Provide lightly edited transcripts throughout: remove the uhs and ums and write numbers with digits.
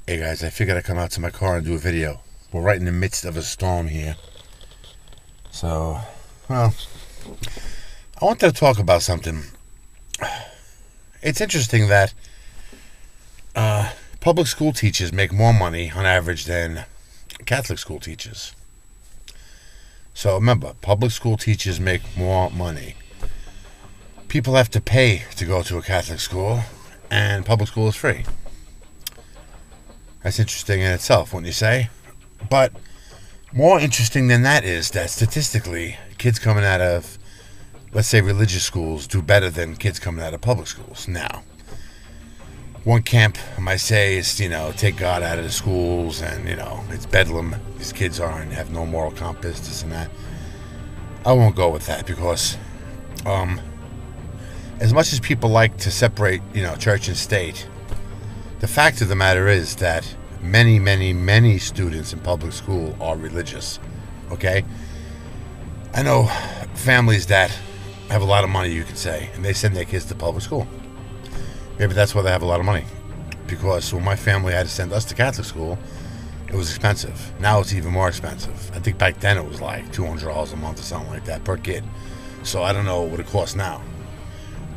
Hey guys, I figured I'd come out to my car and do a video. We're right in the midst of a storm here. So, well, I wanted to talk about something. It's interesting that public school teachers make more money on average than Catholic school teachers. So remember, public school teachers make more money. People have to pay to go to a Catholic school, and public school is free. That's interesting in itself, wouldn't you say? But more interesting than that is that statistically, kids coming out of, let's say, religious schools do better than kids coming out of public schools. Now, one camp might say is, take God out of the schools and, it's bedlam. These kids have no moral compass, this and that. I won't go with that because, as much as people like to separate, church and state, the fact of the matter is that many, many, many students in public school are religious. Okay? I know families that have a lot of money, you could say, and they send their kids to public school. Maybe that's why they have a lot of money. Because when my family had to send us to Catholic school, it was expensive. Now it's even more expensive. I think back then it was like $200 a month or something like that per kid. So I don't know what it costs now.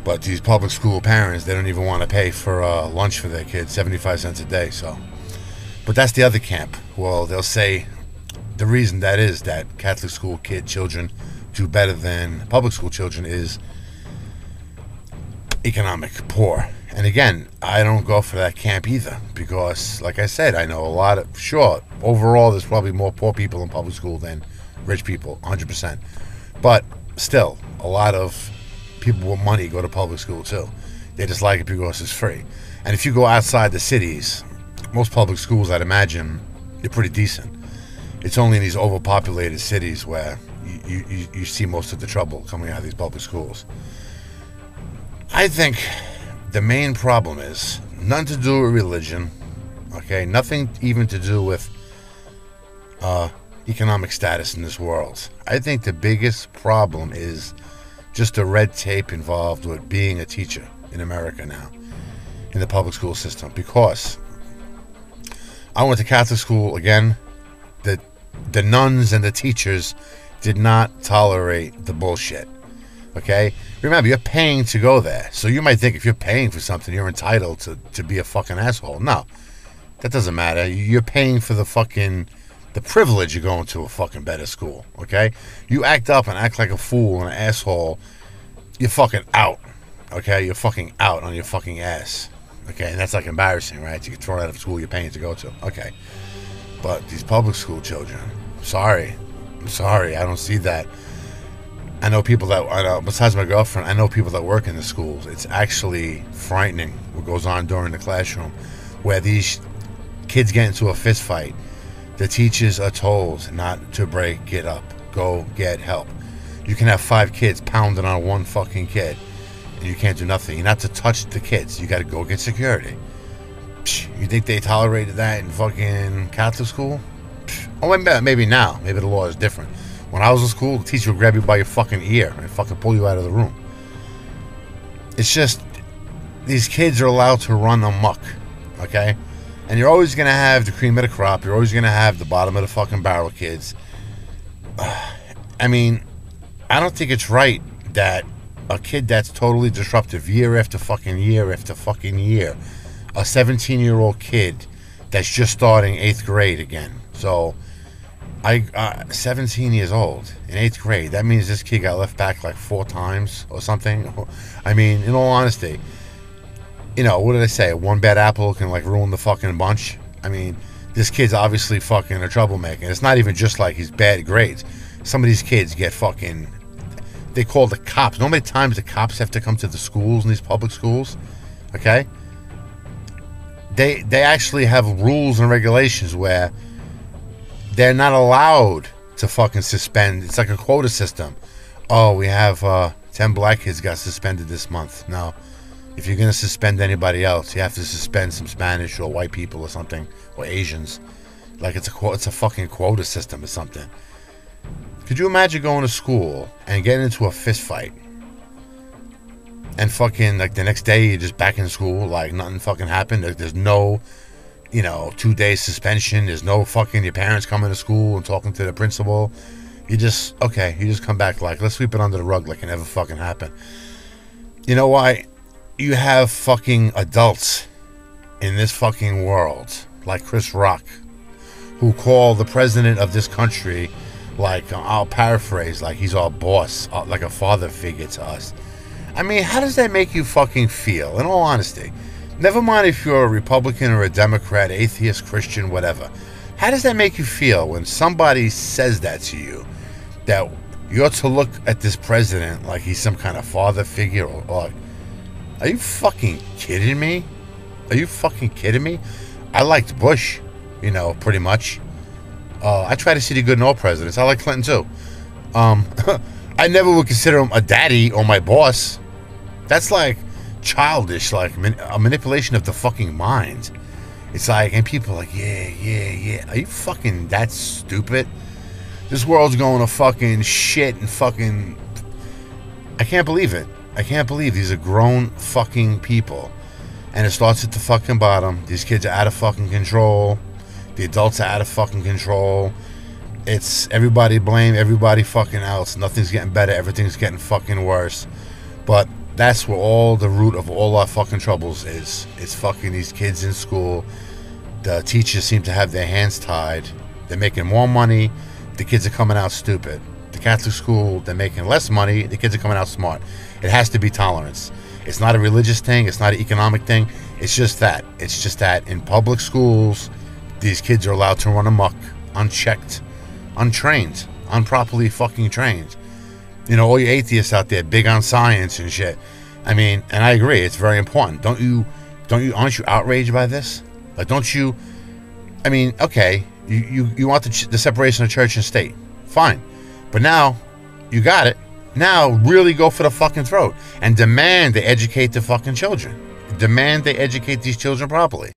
But these public school parents, they don't even want to pay for lunch for their kids, 75 cents a day. So, but that's the other camp. Well, they'll say the reason that is that Catholic school children do better than public school children is economic poor. And again, I don't go for that camp either because, like I said, I know overall there's probably more poor people in public school than rich people, 100%. But still, a lot of people with money go to public school too. They just like it because it's free. And if you go outside the cities, most public schools, I'd imagine, they're pretty decent. It's only in these overpopulated cities where you see most of the trouble coming out of these public schools. I think the main problem is nothing to do with religion, okay? Nothing even to do with economic status in this world. I think the biggest problem is just the red tape involved with being a teacher in America now, in the public school system. Because I went to Catholic school, again, the nuns and the teachers did not tolerate the bullshit, okay? Remember, you're paying to go there. So you might think if you're paying for something, you're entitled to be a fucking asshole. No, that doesn't matter. You're paying for the privilege of going to a fucking better school, okay? You act up and act like a fool and an asshole, you're fucking out, okay? You're fucking out on your fucking ass, okay? And that's like embarrassing, right? You get thrown out of school you're paying to go to, okay? But these public school children, I'm sorry, I don't see that. I know besides my girlfriend, I know people that work in the schools. It's actually frightening what goes on during the classroom, where these kids get into a fist fight. The teachers are told not to break it up. Go get help. You can have 5 kids pounding on one fucking kid, and you can't do nothing. You're not to touch the kids. You got to go get security. You think they tolerated that in fucking Catholic school? Oh, maybe now. Maybe the law is different. When I was in school, the teacher would grab you by your fucking ear and fucking pull you out of the room. It's just, these kids are allowed to run amok, okay? And you're always going to have the cream of the crop. You're always going to have the bottom of the fucking barrel kids. I mean, I don't think it's right that a kid that's totally disruptive year after fucking year after fucking year, a 17-year-old kid that's just starting 8th grade again. So, 17 years old in 8th grade, that means this kid got left back like 4 times or something. I mean, in all honesty, what did I say? One bad apple can like ruin the fucking bunch. I mean, this kid's obviously fucking a troublemaker. And it's not even just like his bad grades. Some of these kids get fucking, they call the cops. How many times the cops have to come to the schools in these public schools? Okay? They actually have rules and regulations where they're not allowed to fucking suspend. It's like a quota system. Oh, we have 10 black kids got suspended this month. No. If you're going to suspend anybody else, you have to suspend some Spanish or white people or something, or Asians. Like it's a fucking quota system or something. Could you imagine going to school and getting into a fist fight and fucking like the next day you're just back in school like nothing fucking happened? Like, there's no 2 day suspension. There's no fucking your parents coming to school and talking to the principal. You just come back like, let's sweep it under the rug like it never fucking happened. You know why? You have fucking adults in this fucking world, like Chris Rock, who call the president of this country, like, I'll paraphrase, like he's our boss, like a father figure to us. I mean, how does that make you fucking feel, in all honesty? Never mind if you're a Republican or a Democrat, atheist, Christian, whatever. How does that make you feel when somebody says that to you? That you're to look at this president like he's some kind of father figure? Or are you fucking kidding me? Are you fucking kidding me? I liked Bush, pretty much. I try to see the good in all presidents. I like Clinton too. I never would consider him a daddy or my boss. That's like childish, like a manipulation of the fucking mind. It's like, and people are like, yeah. Are you fucking that stupid? This world's going to fucking shit and fucking... I can't believe it. I can't believe these are grown fucking people. And it starts at the fucking bottom. These kids are out of fucking control. The adults are out of fucking control. It's everybody blame everybody fucking else. Nothing's getting better. Everything's getting fucking worse. But that's where all the root of all our fucking troubles is. It's fucking these kids in school. The teachers seem to have their hands tied. They're making more money. The kids are coming out stupid. The Catholic school, they're making less money. The kids are coming out smart. It has to be tolerance. It's not a religious thing. It's not an economic thing. It's just that. It's just that in public schools, these kids are allowed to run amok, unchecked, untrained, unproperly fucking trained. All you atheists out there, big on science and shit. I mean, and I agree, it's very important. Aren't you outraged by this? Like, don't you? I mean, okay, you want the separation of church and state, fine, but now you got it. Now really go for the fucking throat and demand they educate the fucking children. Demand they educate these children properly.